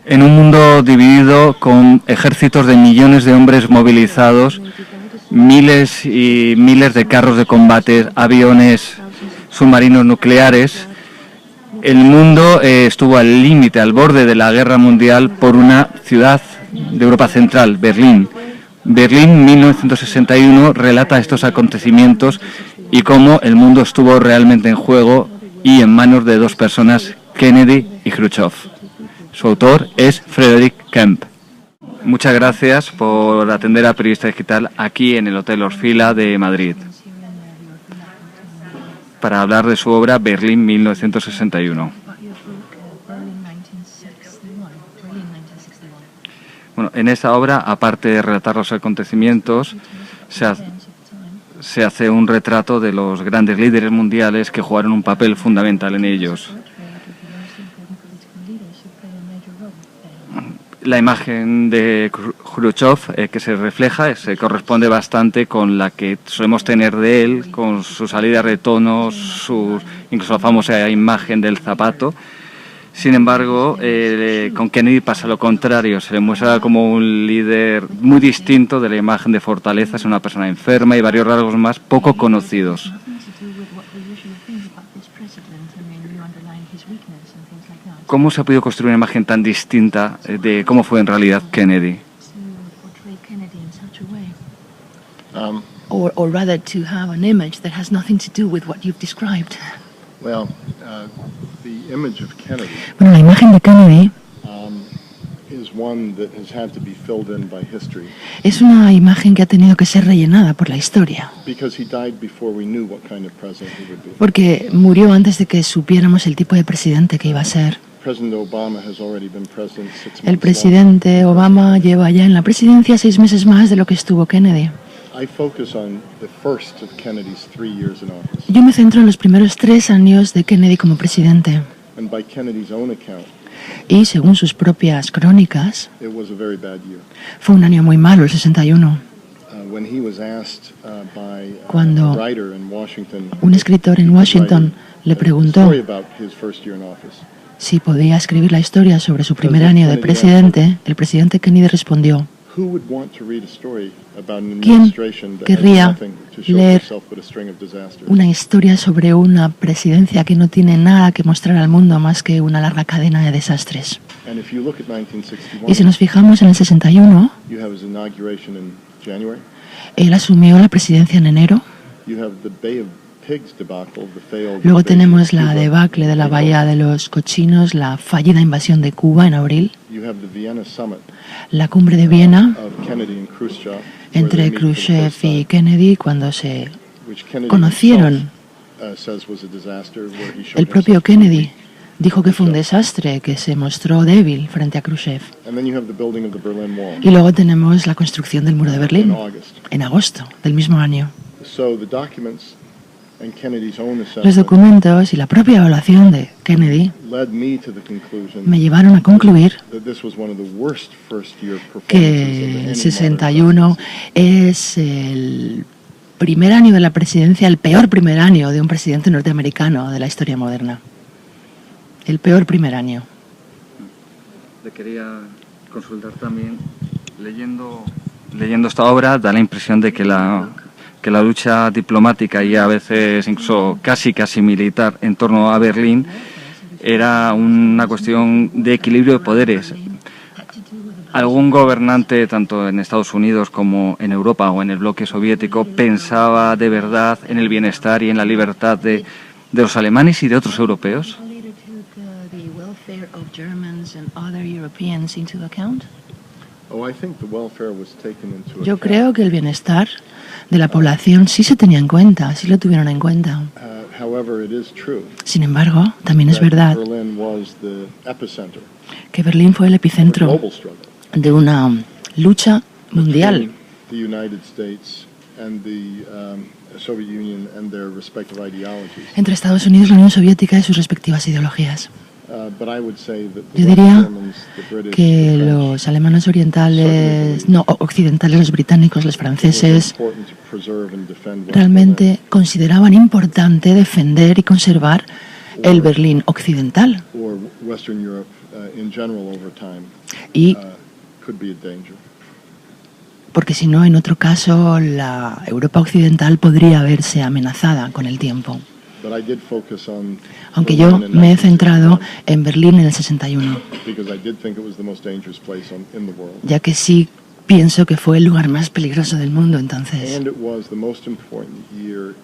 En un mundo dividido con ejércitos de millones de hombres movilizados, miles y miles de carros de combate, aviones, submarinos nucleares, el mundo estuvo al límite, al borde de la guerra mundial por una ciudad de Europa Central, Berlín. Berlín 1961 relata estos acontecimientos y cómo el mundo estuvo realmente en juego y en manos de dos personas, Kennedy y Khrushchev. Su autor es Frederick Kemp. Muchas gracias por atender a Periodista Digital aquí en el Hotel Orfila de Madrid para hablar de su obra Berlín 1961. Bueno, en esta obra, aparte de relatar los acontecimientos, se hace un retrato de los grandes líderes mundiales que jugaron un papel fundamental en ellos. La imagen de Khrushchev que se refleja se corresponde bastante con la que solemos tener de él, con su salida de tono, incluso la famosa imagen del zapato. Sin embargo, con Kennedy pasa lo contrario, se le muestra como un líder muy distinto de la imagen de fortaleza, es una persona enferma y varios rasgos más poco conocidos. ¿Cómo se ha podido construir una imagen tan distinta de cómo fue en realidad Kennedy? Or rather to have an image that has nothing to do with what you've described. Well, the image of Kennedy Bueno, la imagen de Kennedy is one that has had to be filled in by history es una imagen que ha tenido que ser rellenada por la historia, because he died before we knew what kind of president he would be. porque murió antes de que supiéramos el tipo de presidente que iba a ser. President Obama has already been president 6 months. El presidente Obama lleva ya en la presidencia 6 meses más de lo que estuvo Kennedy. I focus on the first of Kennedy's 3 years in office. Yo me centro en los primeros 3 años de Kennedy como presidente. And by Kennedy's own account, Y según sus propias crónicas, it was a very bad year. fue un año muy malo, el 61. When he was asked by Cuando a writer in Washington, un escritor en Washington le a preguntó story about his first year in office, si podía escribir la historia sobre su primer año de presidente, el presidente Kennedy respondió: who would want to read a story about an ¿quién administration that querría has nothing to show leer itself but a string of disasters? una historia sobre una presidencia que no tiene nada que mostrar al mundo más que una larga cadena de desastres? And if you look at Y si 1961, nos fijamos en el 61, you have his inauguration in January. él asumió la presidencia en enero. You have the Bay of Pigs debacle, the failed Luego invasion tenemos of la Cuba. debacle de la Bahía de los Cochinos, la fallida invasión de Cuba en abril, You have the Vienna summit la cumbre de Viena of Kennedy and Khrushchev, where entre they meet for the Khrushchev first y time, Kennedy cuando se which Kennedy conocieron. himself, says was a disaster, where he showed El propio himself to be Kennedy weak. dijo que fue un desastre, que se mostró débil frente a Khrushchev. And then you have the building of the Berlin Wall Y luego tenemos la construcción del muro de in Berlín August. en agosto del mismo año. So the documents and Kennedy's own Los assessment documentos y la propia evaluación de Kennedy led me to the conclusion me llevaron a concluir that this was one of the worst first-year performances que of any el modern 61 presidency. es el primer año de la presidencia, el peor primer año de un presidente norteamericano de la historia moderna. El peor primer año. Le quería consultar también, leyendo esta obra, da la impresión de que la lucha diplomática y a veces incluso casi militar en torno a Berlín era una cuestión de equilibrio de poderes. ¿Algún gobernante, tanto en Estados Unidos como en Europa o en el bloque soviético, pensaba de verdad en el bienestar y en la libertad de los alemanes y de otros europeos? Oh, I think the welfare was taken into Yo account. creo que el bienestar de la población sí se tenía en cuenta, sí lo tuvieron en cuenta. However, it is true Sin embargo, también es that verdad Berlin was the epicenter que Berlín fue el of a epicentro global struggle de una lucha mundial between the United States and the Soviet Union and their respective ideologies. entre Estados Unidos, la Unión Soviética y sus respectivas ideologías. But I would say that the Yo West diría Germans, the British, que the French, los alemanes orientales, no, occidentales, los británicos, los it was franceses, important to preserve and defend West realmente Berlin, consideraban importante defender y conservar el Berlín occidental, or or Western Europe in general over time Y could be a danger. porque si no, en otro caso, la Europa occidental podría verse amenazada con el tiempo. But I did focus on Aunque Berlin yo in me he centrado 1961 en Berlín en el 61, because I did think it was the most dangerous place in the world. ya que sí pienso que fue el lugar más peligroso del mundo entonces. And it was the most important year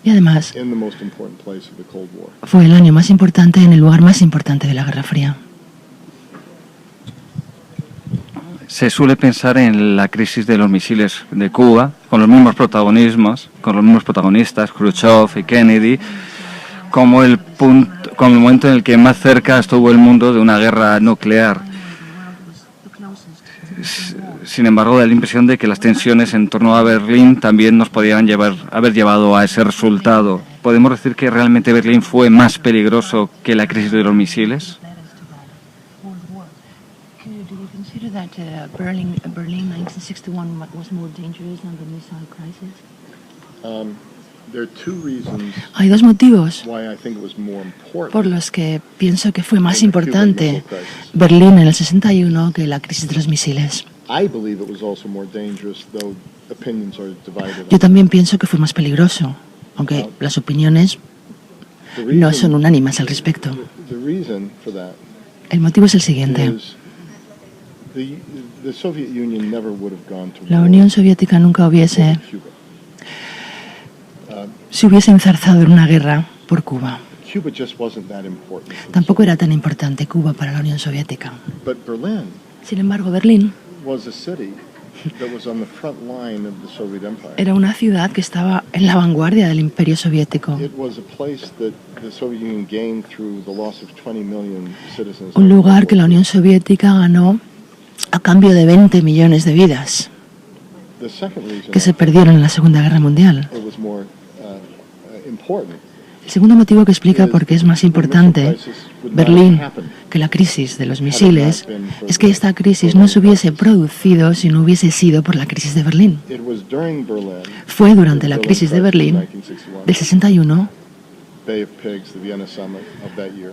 Y además, in the most important place of the Cold War. fue el año más importante en el lugar más importante de la Guerra Fría. Se suele pensar en la crisis de los misiles de Cuba, con los mismos protagonistas, Khrushchev y Kennedy, como el momento en el que más cerca estuvo el mundo de una guerra nuclear. Sin embargo, da la impresión de que las tensiones en torno a Berlín también nos podían haber llevado a ese resultado. ¿Podemos decir que realmente Berlín fue más peligroso que la crisis de los misiles? Do you consider that Berlin 1961 was more dangerous than the missile crisis? There are two reasons Hay dos motivos why I think it was more por important. los que pienso que fue más importante Berlín en el 61 que la crisis de los misiles. I believe it was also more dangerous, though opinions are divided. Yo también pienso que fue más peligroso, aunque las opiniones The no reason- son unánimes al respecto. The reason for that El motivo es el siguiente. is the Soviet Union never would have gone to La war Unión Soviética nunca over se Cuba. hubiese enzarzado en una guerra por Cuba. Cuba just wasn't that important. Tampoco era tan importante Cuba para la Unión Soviética. But Berlin Sin embargo, Berlín was a city that was on the front line of the Soviet Empire. era una ciudad que estaba en la vanguardia del Imperio Soviético. It was a place that the Soviet Union gained through the loss of 20 million citizens. Un lugar que la Unión Soviética ganó a cambio de 20 millones de vidas The second reason que se perdieron en la Segunda Guerra Mundial. it was more important El segundo motivo que explica por qué es más importante Berlín que la crisis de los misiles es que esta crisis no se hubiese producido si no hubiese sido por la crisis de Berlín. it was during Berlin, Fue durante la crisis de Berlín del 61, Bay of Pigs, the Vienna summit of that year.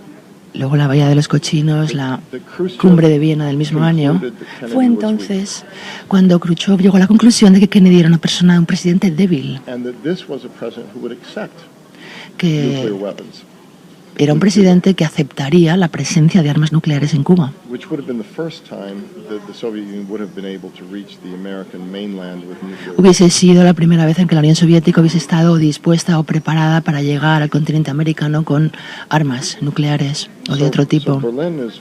luego la Bahía de los Cochinos, la The Khrushchev cumbre de Viena del mismo año. concluded that Kennedy Fue was entonces cuando Khrushchev llegó a la conclusión de que Kennedy era un presidente débil, weak, and that this was a president who would accept nuclear que weapons, era un presidente que aceptaría la presencia de armas nucleares en Cuba. which would have been the first time that the Soviet Union would have been able to reach the American mainland with nuclear weapons. Hubiese sido la primera vez en que la Unión Soviética hubiese estado dispuesta o preparada para llegar al continente americano con armas nucleares o de otro So tipo. Berlin is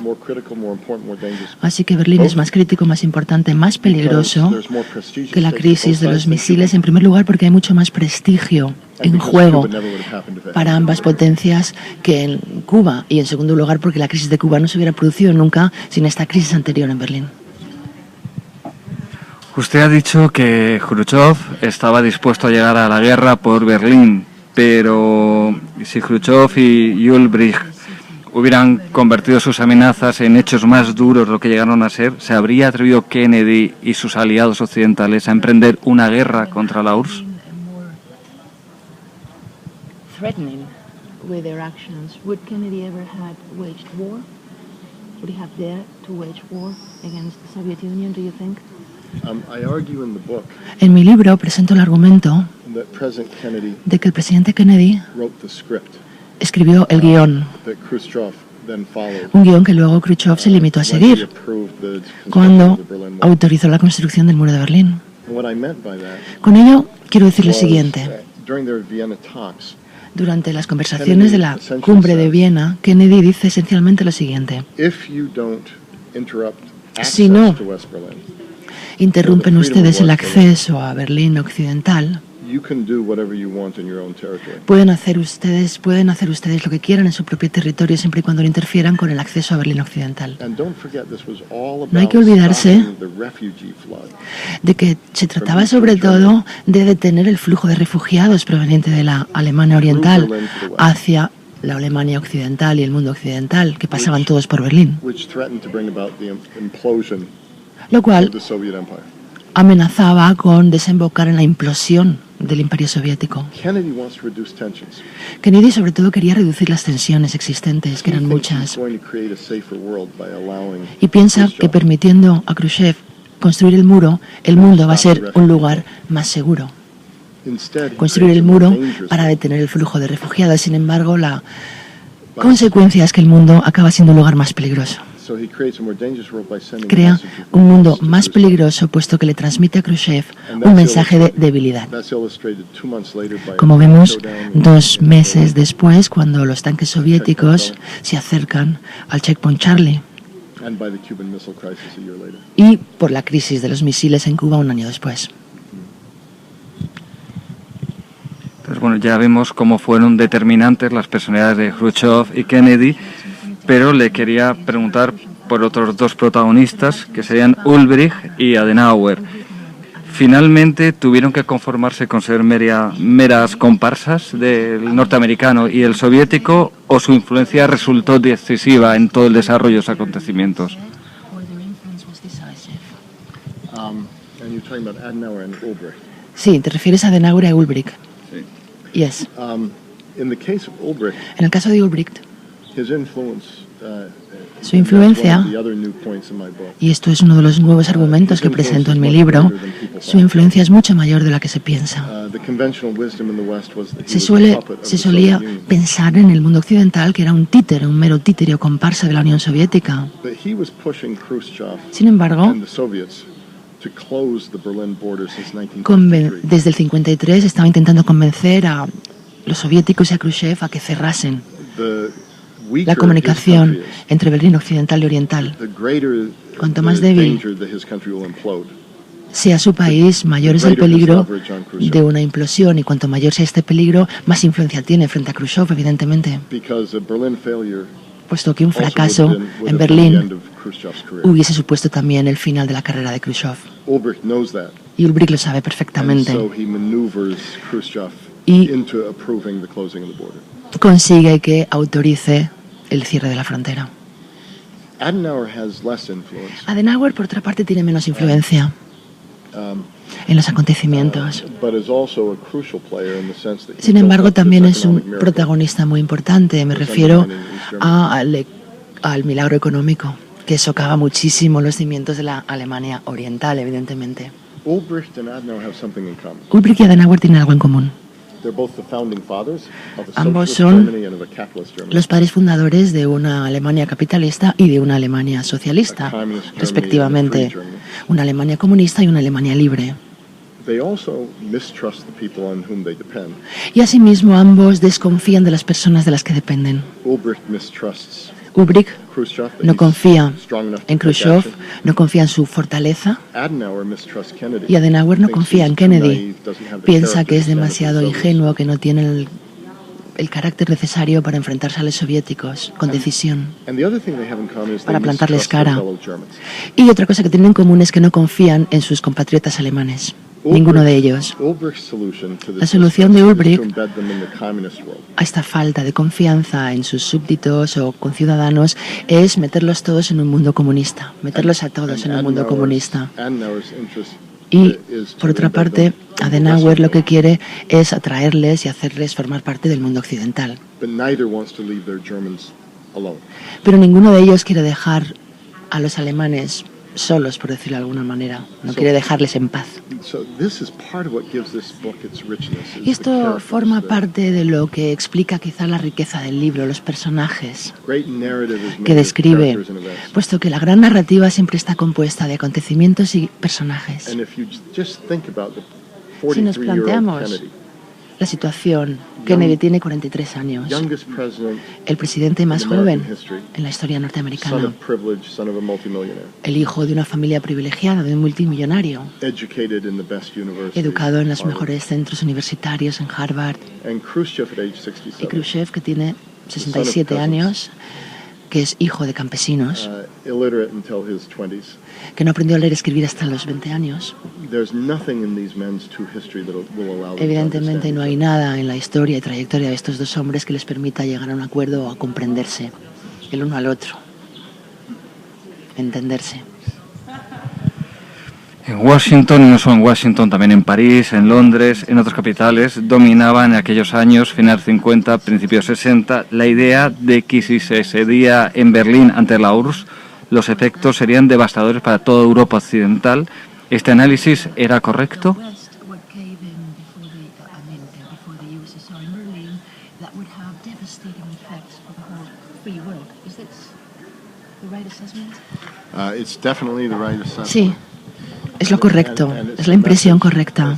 more critical, more important, more dangerous. Así que Berlín es más crítico, más importante, más peligroso There's more prestige que la at stake for crisis both de los sides than misiles, Cuba. en primer lugar porque hay mucho más prestigio And en because juego Cuba never would have happened if that para happened. ambas potencias que en Cuba, y en segundo lugar porque la crisis de Cuba no se hubiera producido nunca sin esta crisis anterior en Berlín. Usted ha dicho que Khrushchev estaba dispuesto a llegar a la guerra por Berlín, pero si Khrushchev y Ulbricht hubieran convertido sus amenazas en hechos más duros de lo que llegaron a ser, ¿se habría atrevido Kennedy y sus aliados occidentales a emprender una guerra contra la URSS? Threatening with their actions, would Kennedy ever have waged war? Would he have dared to wage war against the Soviet Union, do you think? I argue in the book En mi libro presento el argumento that President Kennedy de que el presidente Kennedy wrote the script escribió el guión, that Khrushchev then followed un guión que luego Khrushchev se limitó a when he seguir approved the construction cuando of the Berlin Wall. autorizó la construcción del muro de Berlín. And what I meant by that Con ello quiero decir lo was, siguiente. during their Vienna talks, Durante las conversaciones de la cumbre de Viena, Kennedy dice esencialmente lo siguiente. if you don't interrupt Si access no to West Berlin, interrumpen ustedes el acceso a Berlín Occidental, you can do whatever you want in your own territory. pueden hacer ustedes lo que quieran en su propio territorio siempre y cuando no interfieran con el acceso a Berlín Occidental. And don't forget, this was all No hay about que olvidarse stopping the refugee flood. De que se trataba sobre todo de detener el flujo de refugiados proveniente de la Alemania Oriental hacia la Alemania Occidental y el mundo occidental, que pasaban todos por Berlín, Which threatened to bring about the implosion lo of cual the Soviet Empire. amenazaba con desembocar en la implosión del Imperio Soviético. Kennedy wants to reduce tensions. Kennedy sobre todo quería reducir las tensiones existentes, que eran He thinks he's muchas, going to create a safer world by allowing y piensa que Khrushchev permitiendo a Khrushchev construir el muro, el mundo va a ser un lugar más seguro. instead he Construir creates el a more muro dangerous para world detener el flujo de refugiados. Sin embargo, la consecuencia es que el mundo acaba siendo un lugar más peligroso. So he creates a more dangerous world by sending a Crea message of un mundo weakness to más Khrushchev. peligroso puesto que le transmite a Khrushchev And un that's mensaje de illustrated- debilidad. that's illustrated 2 months later by a Como vemos, showdown in- 2 in meses the- después, cuando los tanques soviéticos se acercan al Checkpoint Charlie, and by the Cuban Missile Crisis a year later. y por la crisis de los misiles en Cuba un año después. Entonces, bueno, ya vemos cómo fueron determinantes las personalidades de Khrushchev y Kennedy, pero le quería preguntar por otros 2 protagonistas, que serían Ulbricht y Adenauer. ¿Finalmente tuvieron que conformarse con ser meras comparsas del norteamericano y el soviético, o su influencia resultó decisiva en todo el desarrollo de los acontecimientos? And you're talking about Adenauer and Ulbricht. Sí, te refieres a Adenauer y a Ulbricht. Sí. Yes. In the case of Ulbricht, En el caso de Ulbricht, his influence, su influencia, one of the other new points in my book. y esto es uno de los nuevos argumentos que presento en mi libro, su influencia es mucho mayor de la que se piensa. The conventional wisdom in the West was that he Se, was a puppet of se the solía Soviet Union. pensar en el mundo occidental que era un títere, un mero títere o comparsa de la Unión Soviética. But he was pushing Khrushchev Sin embargo, and the Soviets to close the Berlin border since 1953. desde el 53 estaba intentando convencer a los soviéticos y a Khrushchev a que cerrasen The la weaker his comunicación country is, entre Berlín Occidental y Oriental. the greater Cuanto the más débil danger that his country will implode. Sea su país, mayor es el peligro de una implosión, y cuanto mayor sea este peligro, más influencia tiene frente a Khrushchev, evidentemente, Because a Berlin failure puesto que un also fracaso would en have been the end Berlín of Khrushchev's career. hubiese supuesto también el final de la carrera de Khrushchev. Ulbricht knows that, Y Ulbricht lo sabe and perfectamente. so he maneuvers Khrushchev Y into approving the closing of the border. consigue que autorice el cierre de la frontera. Adenauer has less influence. Adenauer, por otra parte, tiene menos influencia en los acontecimientos. But is also a crucial player in the sense that he Sin built embargo, up this también es un economic miracle. protagonista muy importante. Me refiero al milagro económico, que socava muchísimo los cimientos de la Alemania oriental, evidentemente. Ulbricht and Adenauer have something in common. Ulbricht y Adenauer tienen algo en común. They're both the founding fathers of a Ambos socialist son Germany and of a capitalist Germany. Los padres fundadores de una Alemania capitalista y de una Alemania socialista, respectivamente. Una Alemania comunista y una Alemania libre. They also mistrust the people on whom they depend. Y asimismo ambos desconfían de las personas de las que dependen. Ulbricht mistrusts Ulbricht Khrushchev, that no he's confía strong enough to en take Khrushchev, action. no confía en su fortaleza, Adenauer mistrusts Kennedy. y Adenauer no Thinks confía he's en too Kennedy. naive, doesn't have the Piensa que character es to stand up to the demasiado Soviets. ingenuo, que no tiene el carácter necesario para enfrentarse a los soviéticos con decisión. And the other thing they have in common is Para they plantarles mistrust their cara. fellow Germans. Y otra cosa que tienen en común es que no confían en sus compatriotas alemanes. Ninguno de ellos. Ulbricht's solution to this La solución de mistrust is Ulbricht to embed them in the communist world. A esta falta de confianza en sus súbditos o conciudadanos es meterlos todos en un mundo comunista, meterlos a todos en un mundo comunista. Adenauer's interest Y, is to por otra embed parte, them in the Adenauer Western lo que world. quiere es atraerles y hacerles formar parte del mundo occidental. But neither wants to leave their Germans alone. Pero ninguno de ellos quiere dejar a los alemanes solos, por decirlo de alguna manera. No quiere dejarles en paz. So this is part of what gives this book its richness. is Y the esto characters, forma the parte de lo que explica quizá la riqueza del libro, los personajes great narrative is made que of describe, characters and events. puesto que la gran narrativa siempre está compuesta de acontecimientos y personajes. And if you just think about the Si nos 43-year-old planteamos Kennedy, la situación, Kennedy tiene 43 años, youngest president, el presidente más in American joven history, en la historia son norteamericana, of privilege, son of a multimillionaire, el hijo de una familia privilegiada, de un multimillonario, educated in the best university, educado en los Harvard. mejores centros universitarios en Harvard, And Khrushchev at age y 67, Khrushchev, que tiene 67 años, que es hijo de campesinos, illiterate until his 20s. que no aprendió a leer y escribir hasta los 20 años. There's nothing in these men's true history that will allow them to Evidentemente understand no hay each other. nada en la historia y trayectoria de estos dos hombres que les permita llegar a un acuerdo o a comprenderse el uno al otro, entenderse. En Washington, y no solo en Washington, también en París, en Londres, en otras capitales, dominaba en aquellos años, finales 50, principios 60, la idea de que si se cedía en Berlín ante la URSS, los efectos serían devastadores para toda Europa occidental. ¿Este análisis era correcto? Sí, es lo correcto, es la impresión correcta.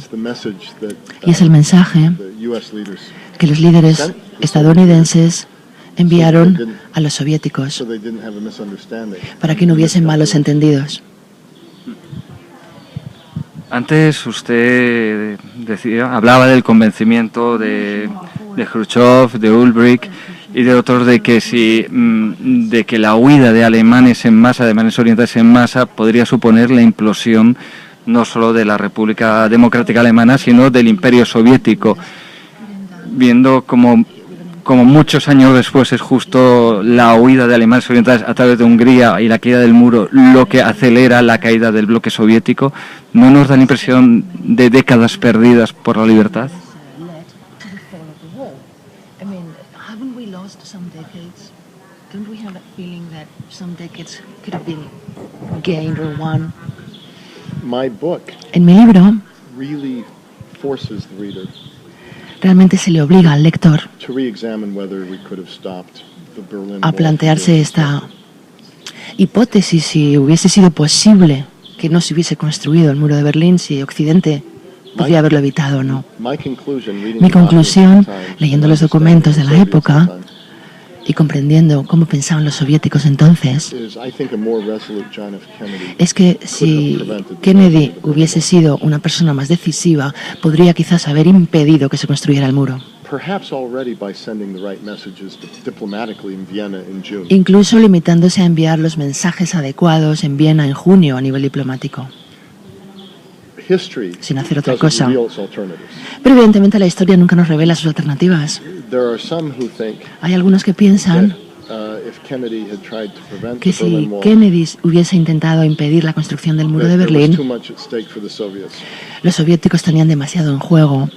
Y es el mensaje que los líderes estadounidenses enviaron a los soviéticos para que no hubiesen malos entendidos. Antes usted hablaba del convencimiento de Khrushchev, de Ulbricht y de otros de que la huida de alemanes en masa, de alemanes orientales en masa, podría suponer la implosión no solo de la República Democrática Alemana, sino del Imperio Soviético. Viendo como muchos años después es justo la huida de alemanes orientales a través de Hungría y la caída del muro lo que acelera la caída del bloque soviético, ¿no nos da la impresión de décadas perdidas por la libertad? En mi libro realmente se le obliga al lector a plantearse esta hipótesis: si hubiese sido posible que no se hubiese construido el muro de Berlín, si Occidente podría haberlo evitado o no. Mi conclusión, leyendo los documentos de la época y comprendiendo cómo pensaban los soviéticos entonces, es que si Kennedy hubiese sido una persona más decisiva, podría quizás haber impedido que se construyera el muro. Incluso limitándose a enviar los mensajes adecuados en Viena en junio a nivel diplomático, sin hacer otra cosa. Pero evidentemente la historia nunca nos revela sus alternativas. Hay algunos que piensan que si Kennedy hubiese intentado impedir la construcción del muro de Berlín, los soviéticos tenían demasiado en juego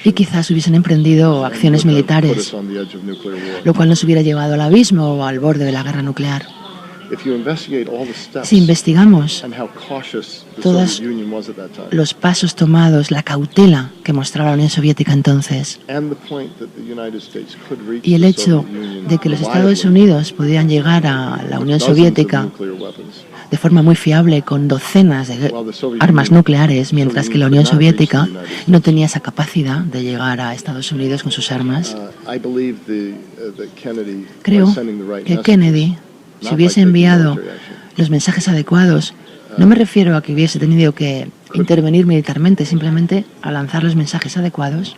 y quizás hubiesen emprendido acciones militares, lo cual nos hubiera llevado al abismo o al borde de la guerra nuclear. Si investigamos todos los pasos tomados, la cautela que mostraba la Unión Soviética entonces, y el hecho de que los Estados Unidos podían llegar a la Unión Soviética de forma muy fiable con docenas de armas nucleares, mientras que la Unión Soviética no tenía esa capacidad de llegar a Estados Unidos con sus armas, creo que Kennedy, si hubiese enviado los mensajes adecuados, no me refiero a que hubiese tenido que intervenir militarmente, simplemente a lanzar los mensajes adecuados,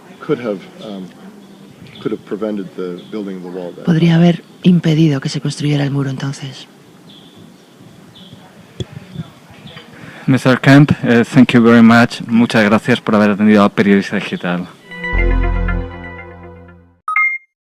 podría haber impedido que se construyera el muro entonces. Mr. Kemp, thank you very much. Muchas gracias por haber atendido a Periodista Digital.